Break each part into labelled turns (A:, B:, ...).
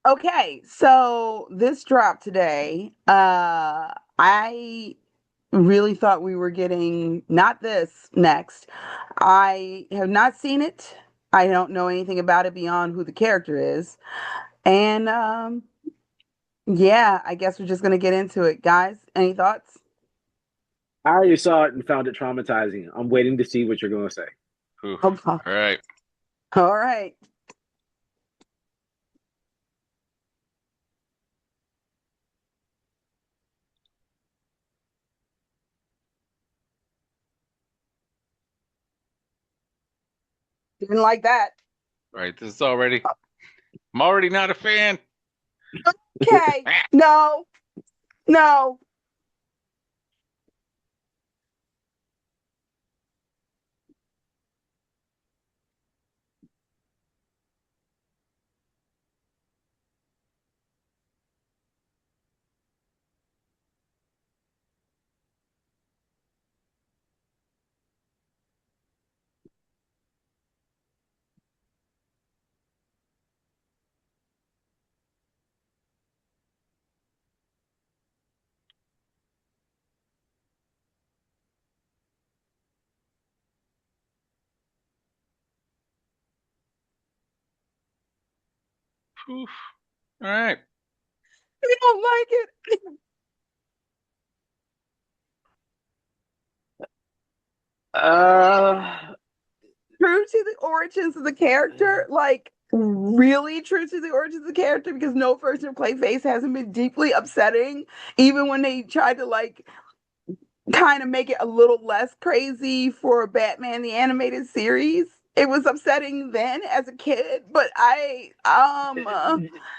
A: Okay, so this dropped today. I really thought we were getting not this next. I have not seen it. I don't know anything about it beyond who the character is. And yeah, I guess we're just gonna get into it. Guys, any thoughts?
B: I already saw it and found it traumatizing. I'm waiting to see what you're going to say.
C: Oof.
A: Okay.
C: All right.
A: All right. Didn't like that.
C: All right. This is already. I'm already not a fan.
A: Okay. No, no.
C: Oof. All right.
A: I don't like it.
B: Uh,
A: True to the origins of the character, like really true to the origins of the character, because no version of Clayface hasn't been deeply upsetting, even when they tried to like kind of make it a little less crazy for Batman the animated series. It was upsetting then as a kid, but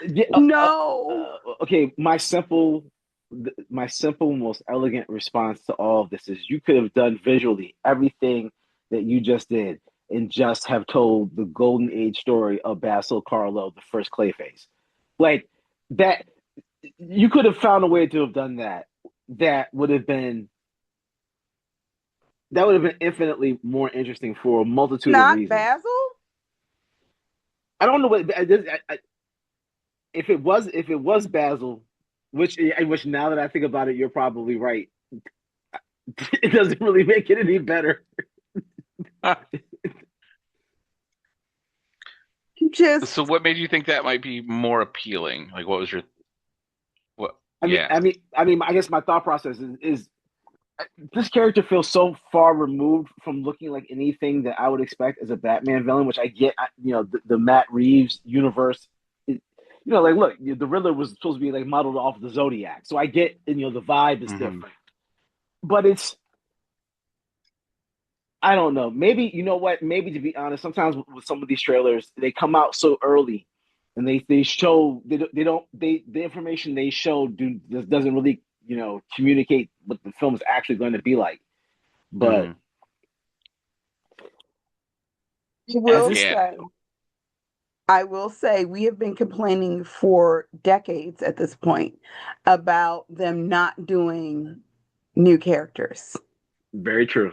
B: yeah,
A: no.
B: okay. My simple, most elegant response to all of this is you could have done visually everything that you just did and just have told the golden age story of Basil Carlo, the first Clayface. Like that, you could have found a way to have done that. That would have been that would have been infinitely more interesting for a multitude of
A: Not
B: reasons.
A: Basil?
B: I don't know what if it was Basil, which now that I think about it, you're probably right. It doesn't really make it any better.
C: So,
A: Just
C: what made you think that might be more appealing? Like, what was your what?
B: I mean,
C: Yeah.
B: I mean, I mean, I guess my thought process is this character feels so far removed from looking like anything that I would expect as a Batman villain, which I get. The Matt Reeves universe. Like look, the Riddler was supposed to be like modeled off the Zodiac, so I get, the vibe is
C: Hmm.
B: different, but I don't know. Maybe you know what? Maybe to be honest, sometimes with some of these trailers, they come out so early, and they show they the information they show doesn't really communicate what the film is actually going to be like. But
C: Hmm.
A: I
B: as
A: will
B: this,
C: Yeah.
A: say I will say we have been complaining for decades at this point about them not doing new characters.
B: very true,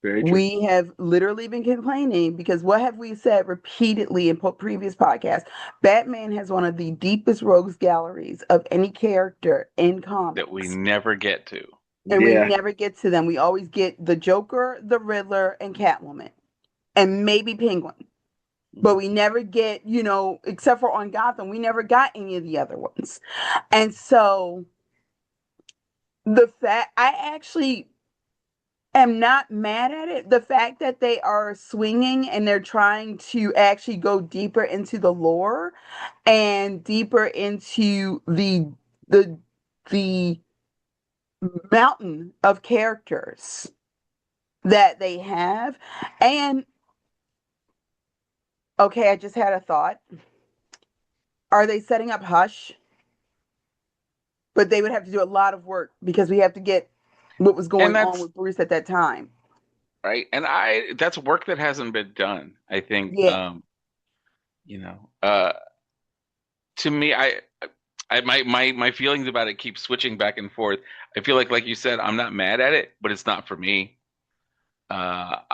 B: very true.
A: We have literally been complaining because what have we said repeatedly in previous podcasts? Batman has one of the deepest rogues galleries of any character in
C: That we
A: comics.
C: never get to.
A: And we
B: Yeah.
A: never get to them. We always get the Joker, the Riddler, and Catwoman, and maybe Penguin. But we never get, except for on Gotham, we never got any of the other ones. And so the fact I actually am not mad at it. The fact that they are swinging and they're trying to actually go deeper into the lore and deeper into the the mountain of characters that they have. And okay, I just had a thought. Are they setting up Hush? But they would have to do a lot of work because we have to get what was
C: And
A: going on
C: that's
A: with Bruce at that time.
C: right. And that's work that hasn't been done. I think,
A: Yeah.
C: you know, uh, to me, my feelings about it keep switching back and forth. I feel like you said, I'm not mad at it, but it's not for me.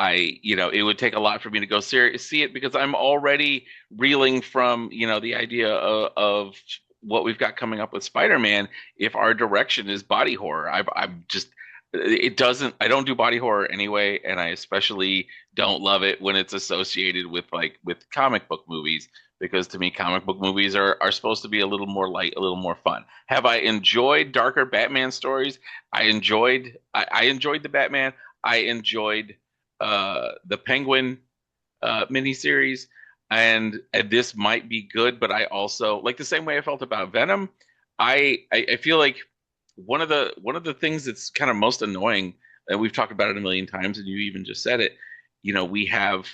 C: It would take a lot for me to go see it because I'm already reeling from, the idea of what we've got coming up with Spider-Man. If our direction is body horror, I'm just, I don't do body horror anyway, and I especially don't love it when it's associated with comic book movies, because to me, comic book movies are supposed to be a little more light, a little more fun. Have I enjoyed darker Batman stories? I enjoyed the Batman. I enjoyed the Penguin miniseries, and this might be good, but I also like the same way I felt about Venom. I feel like one of the things that's kind of most annoying, and we've talked about it a million times, and you even just said it. We have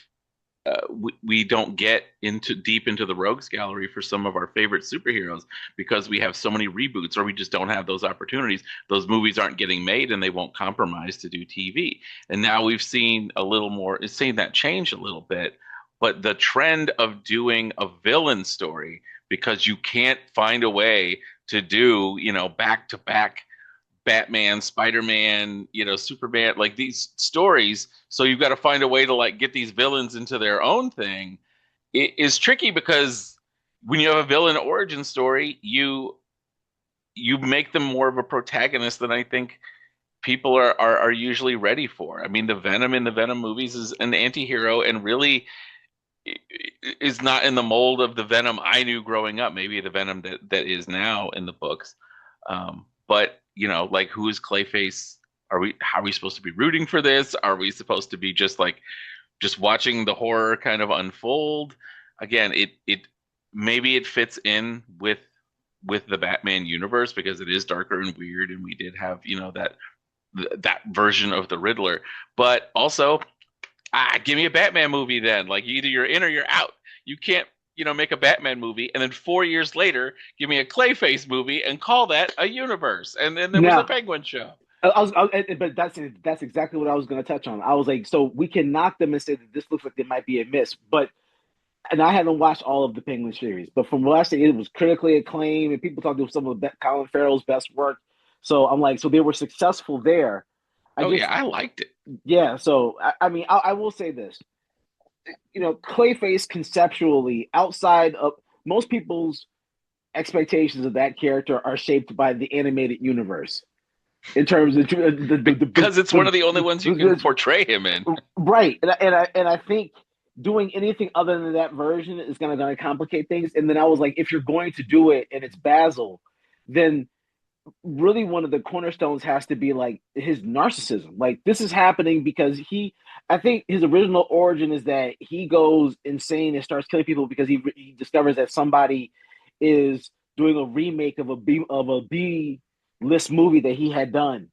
C: we don't get into deep into the rogues gallery for some of our favorite superheroes because we have so many reboots, or we just don't have those opportunities. Those movies aren't getting made, and they won't compromise to do TV. And now we've seen a little more, it's seen that change a little bit. But the trend of doing a villain story, because you can't find a way to do, back to back Batman, Spider-Man, Superman, like these stories. So you've got to find a way to like get these villains into their own thing. It is tricky because when you have a villain origin story, you make them more of a protagonist than I think people are usually ready for. I mean, the Venom in the Venom movies is an anti-hero and really is not in the mold of the Venom I knew growing up. Maybe the Venom that is now in the books. But like, who is Clayface? How are we supposed to be rooting for this? Are we supposed to be just watching the horror kind of unfold? Again, it maybe it fits in with the Batman universe because it is darker and weird, and we did have that version of the Riddler. But also, give me a Batman movie then. Like, either you're in or you're out. You can't make a Batman movie and then 4 years later give me a Clayface movie and call that a universe. And then there was a Penguin show.
B: But that's exactly what I was going to touch on. I was like, so we can knock them and say that this looks like it might be a miss, and I haven't watched all of the Penguin series, but from what I see, it was critically acclaimed, and people talked about some of Colin Farrell's best work. So I'm like, so they were successful there.
C: I liked it.
B: Yeah. So I mean, I will say this. Clayface conceptually, outside of most people's expectations of that character, are shaped by the animated universe in terms of
C: because it's one of the only ones you can portray him in.
B: Right, and I think doing anything other than that version is going to complicate things. And then I was like, if you're going to do it and it's Basil, then really one of the cornerstones has to be like his narcissism. Like, this is happening because I think his original origin is that he goes insane and starts killing people because he discovers that somebody is doing a remake of a B list movie that he had done,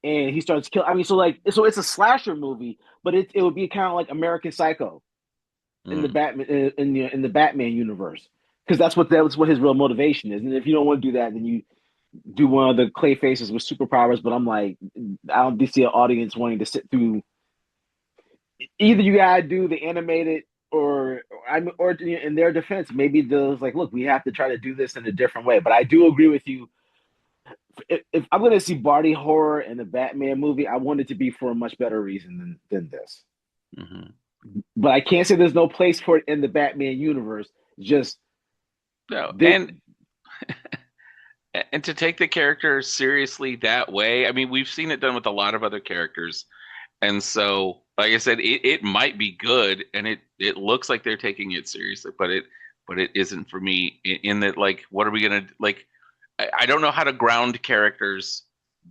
B: and he starts killing. I mean, so it's a slasher movie, but it would be kind of like American Psycho in the Batman in the Batman universe, because that's what his real motivation is. And if you don't want to do that, then you do one of the Clayfaces with superpowers. But I'm like, I don't see an audience wanting to sit through. Either you gotta do the animated, or in their defense, maybe those like, look, we have to try to do this in a different way. But I do agree with you. If I'm going to see body horror in a Batman movie, I want it to be for a much better reason than this.
C: Mm-hmm.
B: But I can't say there's no place for it in the Batman universe. Just
C: no, and to take the character seriously that way, I mean, we've seen it done with a lot of other characters, and so, like I said, it might be good, and it looks like they're taking it seriously, but it isn't for me. In that, like, what are we gonna like? I don't know how to ground characters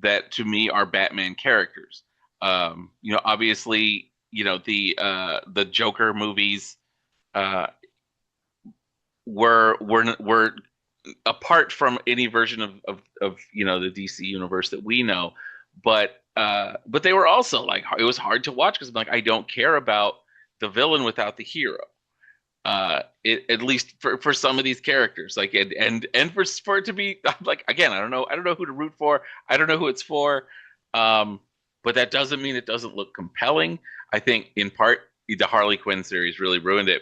C: that to me are Batman characters. Obviously, the Joker movies were apart from any version of the DC universe that we know, but they were also like, it was hard to watch because I'm like, I don't care about the villain without the hero. At least for some of these characters, like, and for it to be like, again, I don't know who to root for. I don't know who it's for. But that doesn't mean it doesn't look compelling. I think in part the Harley Quinn series really ruined it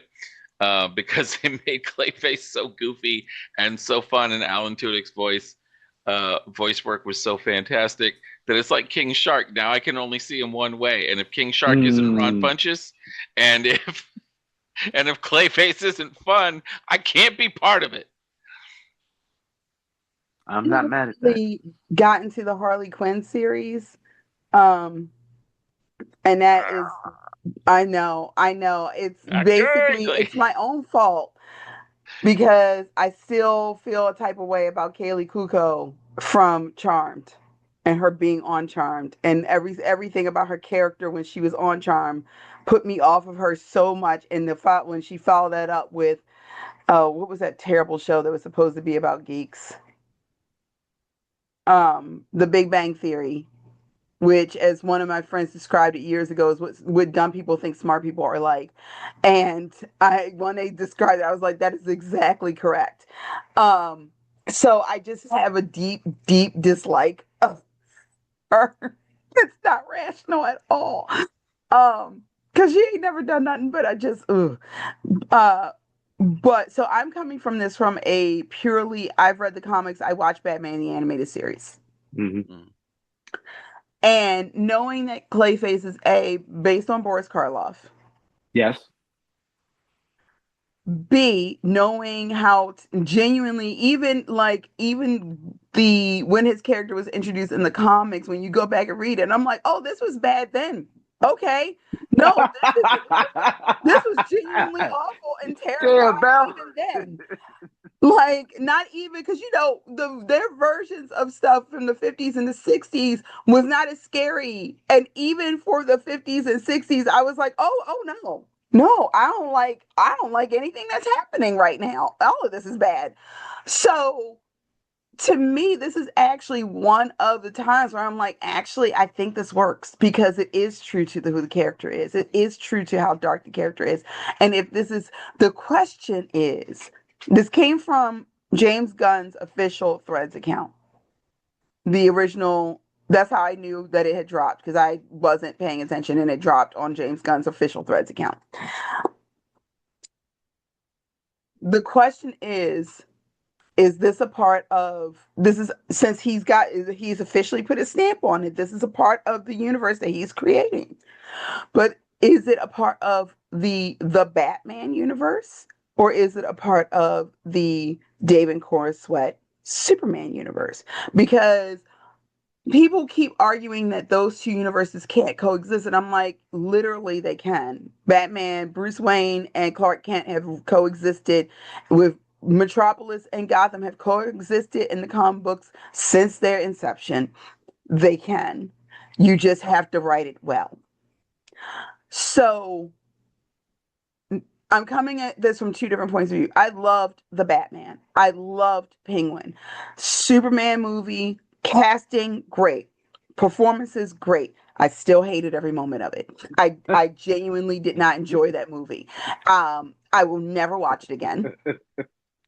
C: because it made Clayface so goofy and so fun in Alan Tudyk's voice. voice work was so fantastic that it's like King Shark. Now I can only see him one way, and if King Shark isn't Ron Funches, and if Clayface isn't fun, I can't be part of it.
B: I'm not mad at that.
A: We got into the Harley Quinn series, and that is, I know, it's basically it's my own fault because I still feel a type of way about Kaylee Kuko from Charmed and her being on Charmed, and everything about her character when she was on Charmed put me off of her so much. And when she followed that up with what was that terrible show that was supposed to be about geeks? The Big Bang Theory, which, as one of my friends described it years ago, is what dumb people think smart people are like. And when they described it, I was like, that is exactly correct. So I just have a deep, deep dislike of her. It's not rational at all. Because she ain't never done nothing, but I just, ugh. But so I'm coming from this from a purely, I've read the comics, I watched Batman the Animated Series.
B: Mm-hmm.
A: And knowing that Clayface is based on Boris Karloff.
B: Yes.
A: B, knowing how genuinely, even when his character was introduced in the comics, when you go back and read it, and I'm like, oh, this was bad then. Okay. No, this was genuinely awful and terrifying even then. Like, not even because their versions of stuff from the 50s and the 60s was not as scary. And even for the 50s and 60s, I was like, oh no, I don't like anything that's happening right now. All of this is bad. So to me, this is actually one of the times where I'm like, actually, I think this works because it is true to who the character is. It is true to how dark the character is. And if the question is, this came from James Gunn's official Threads account. The original, that's how I knew that it had dropped, because I wasn't paying attention and it dropped on James Gunn's official Threads account. The question is this a part of since he's officially put his stamp on it, this is a part of the universe that he's creating. But is it a part of the Batman universe? Or is it a part of the Dave and Cora Sweat Superman universe? Because people keep arguing that those two universes can't coexist. And I'm like, literally they can. Batman, Bruce Wayne, and Clark Kent have coexisted with Metropolis, and Gotham have coexisted in the comic books since their inception. They can. You just have to write it well. So I'm coming at this from two different points of view. I loved the Batman. I loved Penguin. Superman movie, casting, great. Performances, great. I still hated every moment of it. I genuinely did not enjoy that movie. I will never watch it again.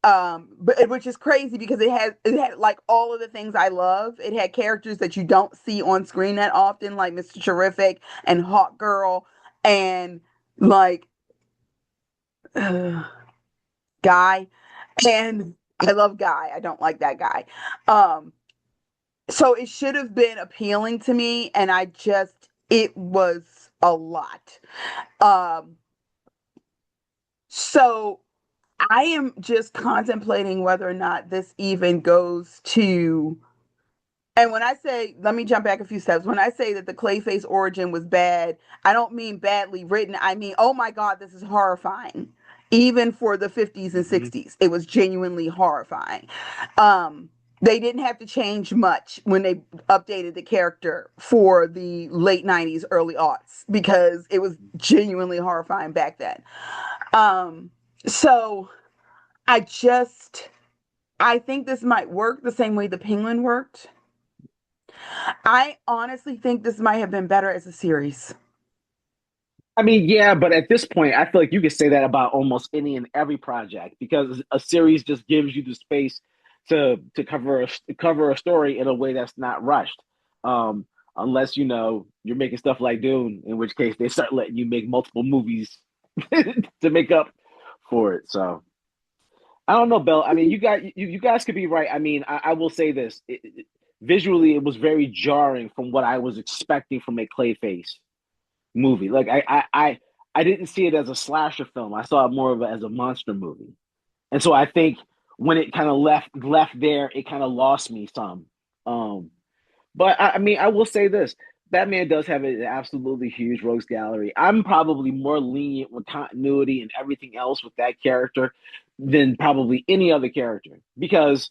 A: But which is crazy because it had like all of the things I love. It had characters that you don't see on screen that often, like Mr. Terrific and Hawk Girl, and like Guy. And I love Guy. I don't like that guy. So it should have been appealing to me, and it was a lot. So I am just contemplating whether or not this even goes to. And when I say, let me jump back a few steps. When I say that the Clayface origin was bad, I don't mean badly written. I mean, oh my God, this is horrifying. Even for the 50s and 60s, it was genuinely horrifying. They didn't have to change much when they updated the character for the late 90s, early aughts, because it was genuinely horrifying back then. So I think this might work the same way the Penguin worked. I honestly think this might have been better as a series.
B: I mean, yeah, but at this point, I feel like you could say that about almost any and every project because a series just gives you the space to cover a story in a way that's not rushed. Unless you're making stuff like Dune, in which case they start letting you make multiple movies to make up for it. So I don't know, Belle. I mean, you guys could be right. I mean, I will say this: visually, it was very jarring from what I was expecting from a Clayface movie. Like I didn't see it as a slasher film. I saw it more of as a monster movie. And so I think when it kind of left there, it kind of lost me some. Um, but I mean, I will say this: Batman does have an absolutely huge rogues gallery. I'm probably more lenient with continuity and everything else with that character than probably any other character because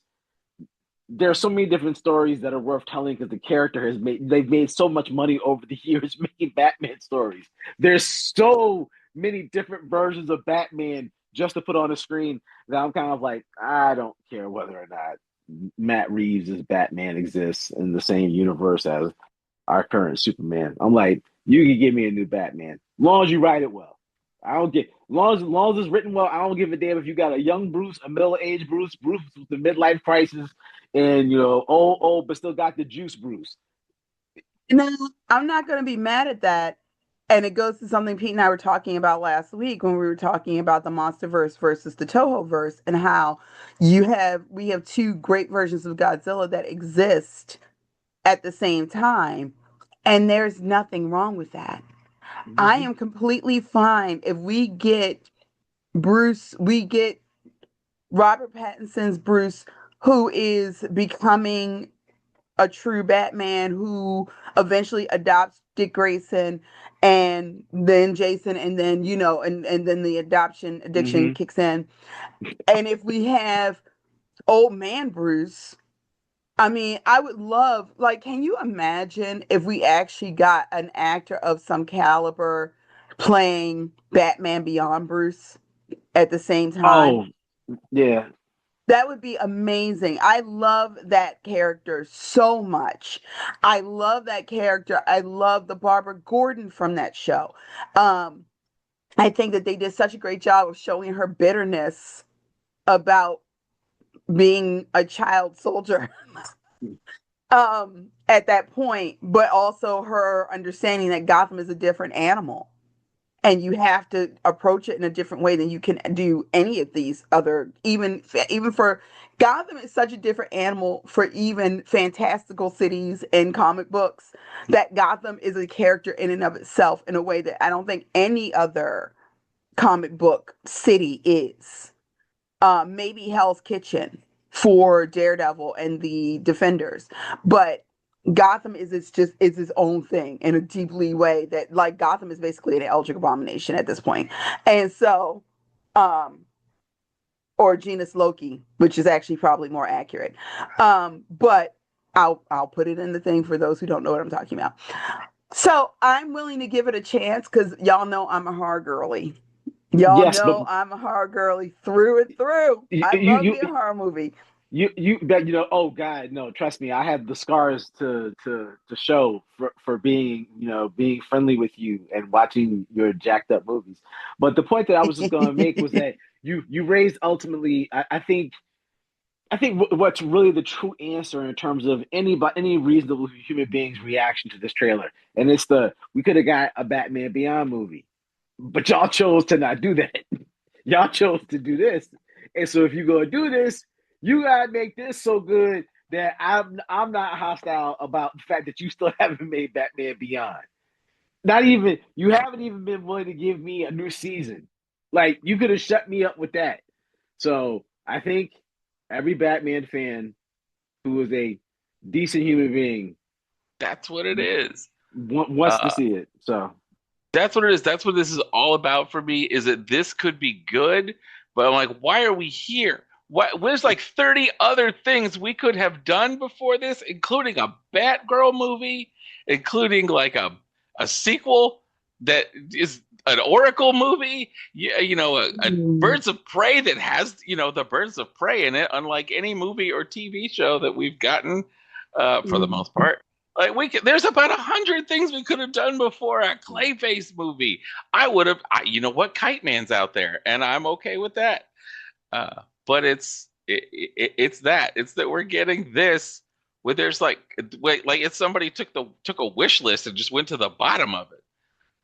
B: there are so many different stories that are worth telling because the character has made they've made so much money over the years making Batman stories. There's so many different versions of Batman just to put on a screen that I'm kind of like, I don't care whether or not Matt Reeves' Batman exists in the same universe as our current Superman. I'm like, you can give me a new Batman, as long as you write it well. I don't get long as it's written well. I don't give a damn if you got a young Bruce, a middle aged Bruce, Bruce with the midlife crisis, and old but still got the juice, Bruce.
A: No, I'm not going to be mad at that. And it goes to something Pete and I were talking about last week when we were talking about the MonsterVerse versus the Toho-verse and how we have two great versions of Godzilla that exist at the same time. And there's nothing wrong with that. I
B: Mm-hmm.
A: am completely fine if we get Robert Pattinson's Bruce, who is becoming a true Batman who eventually adopts Dick Grayson and then Jason and then and then the adoption addiction
B: Mm-hmm.
A: kicks in. And if we have old man Bruce, I mean, I would love, like, can you imagine if we actually got an actor of some caliber playing Batman Beyond Bruce at the same time?
B: Oh yeah.
A: That would be amazing. I love that character so much. I love that character. I love the Barbara Gordon from that show. Um, I think that they did such a great job of showing her bitterness about being a child soldier at that point, but also her understanding that Gotham is a different animal and you have to approach it in a different way than you can do any of these other even for Gotham is such a different animal for even fantastical cities and comic books that Gotham is a character in and of itself in a way that I don't think any other comic book city is. Maybe Hell's Kitchen for Daredevil and the Defenders, but Gotham is its own thing in a deeply way that like Gotham is basically an Eldritch abomination at this point, and so, um, or genus Loki, which is actually probably more accurate, but I'll put it in the thing for those who don't know what I'm talking about. So I'm willing to give it a chance because y'all know I'm a horror girly. Y'all
B: Yes, but
A: know I'm a horror girly through and through.
B: you
A: I
B: you
A: love
B: you
A: me a horror movie.
B: you bet oh God, no, trust me, I have the scars to show for being being friendly with you and watching your jacked up movies. But the point that I was just going to make was that you raised ultimately I think what's really the true answer in terms of any reasonable human being's reaction to this trailer, and it's we could have got a Batman Beyond movie, but y'all chose to not do that. Y'all chose to do this, and so if you're gonna do this, you gotta make this so good that I'm not hostile about the fact that you still haven't made Batman Beyond. Not even you haven't even been willing to give me a new season. Like you could have shut me up with that. So I think every Batman fan who is a decent human being
C: That's what it is.
B: wants to
C: Uh,
B: see it. So
C: that's what it is. That's what this is all about for me. Is that this could be good, but I'm like, why are we here? There's like 30 other things we could have done before this, including a Batgirl movie, including like a sequel that is an Oracle movie. A
A: Mm.
C: Birds of Prey that has the Birds of Prey in it, unlike any movie or TV show that we've gotten for the most part. Like there's about 100 things we could have done before a Clayface movie. I would have, Kite Man's out there, and I'm okay with that. But it's that we're getting this where there's like it's somebody took a wish list and just went to the bottom of it.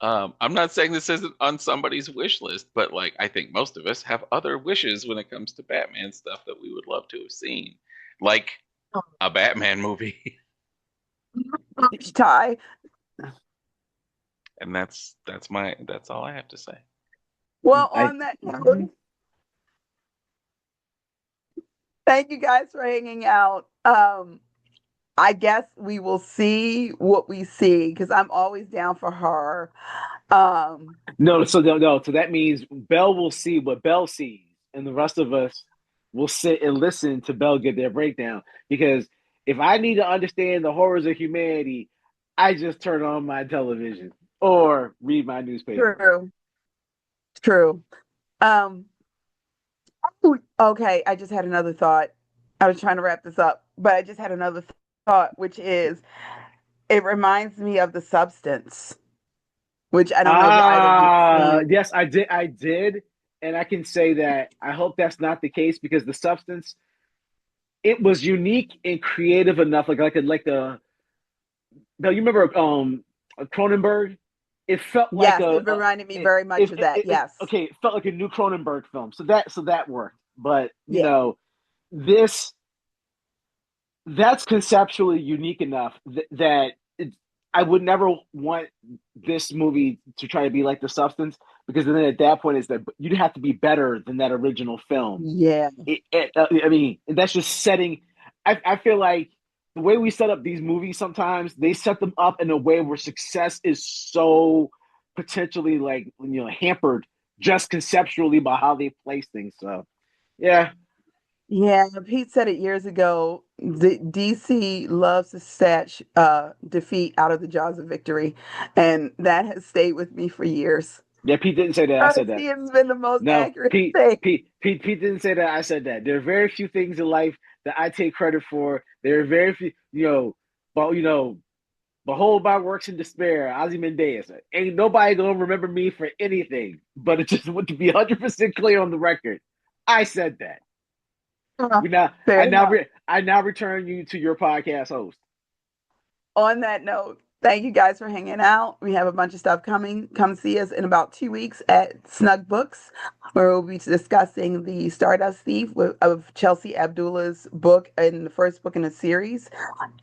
C: I'm not saying this isn't on somebody's wish list, but like I think most of us have other wishes when it comes to Batman stuff that we would love to have seen, like a Batman movie.
A: Ty.
C: And that's all I have to say.
A: Well,
B: I
A: on that note, thank you guys for hanging out. I guess we will see what we see because I'm always down for horror. Um,
B: no, so no, so that means Belle will see what Belle sees, and the rest of us will sit and listen to Belle get their breakdown. Because if I need to understand the horrors of humanity, I just turn on my television or read my newspaper.
A: true, true. Um, okay, I just had another thought. I was trying to wrap this up, but I just had another thought, which is it reminds me of The Substance, which I don't know if either of you have seen.
B: Yes, I did, and I can say that I hope that's not the case because the substance it was unique and creative enough, like a now you remember Cronenberg? It felt like
A: Yes, it reminded me very much of that. Yes.
B: okay, it felt like a new Cronenberg film. So that worked. But you
A: Yeah.
B: know, this that's conceptually unique enough that I would never want this movie to try to be like The Substance because then at that point is that you'd have to be better than that original film.
A: Yeah.
B: I mean, that's just setting. I feel like the way we set up these movies sometimes they set them up in a way where success is so potentially like hampered just conceptually by how they place things. So yeah,
A: Yeah, Pete said it years ago. The DC loves to snatch defeat out of the jaws of victory, and that has stayed with me for years.
B: yeah. Pete didn't say that. I said that.
A: Honesty has been the most
B: No,
A: accurate
B: Pete,
A: thing.
B: Pete didn't say that. I said that. There are very few things in life that I take credit for. There are very few, but behold my works in despair, Ozymandias. Ain't nobody gonna remember me for anything. But it just to be 100% clear on the record, I said that.
A: Uh,
B: We now,
A: Fair enough.
B: I now return you to your podcast host.
A: On that note, thank you guys for hanging out. We have a bunch of stuff coming. Come see us in about 2 weeks at Snug Books, where we'll be discussing the Stardust Thief of Chelsea Abdullah's book and the first book in a series.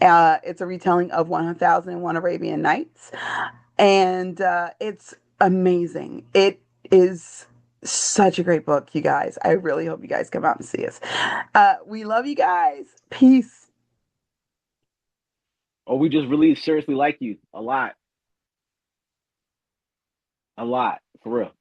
A: It's a retelling of 1001 Arabian Nights, and it's amazing. It is such a great book, you guys. I really hope you guys come out and see us. We love you guys. Peace.
B: Or we just really seriously like you a lot, for real.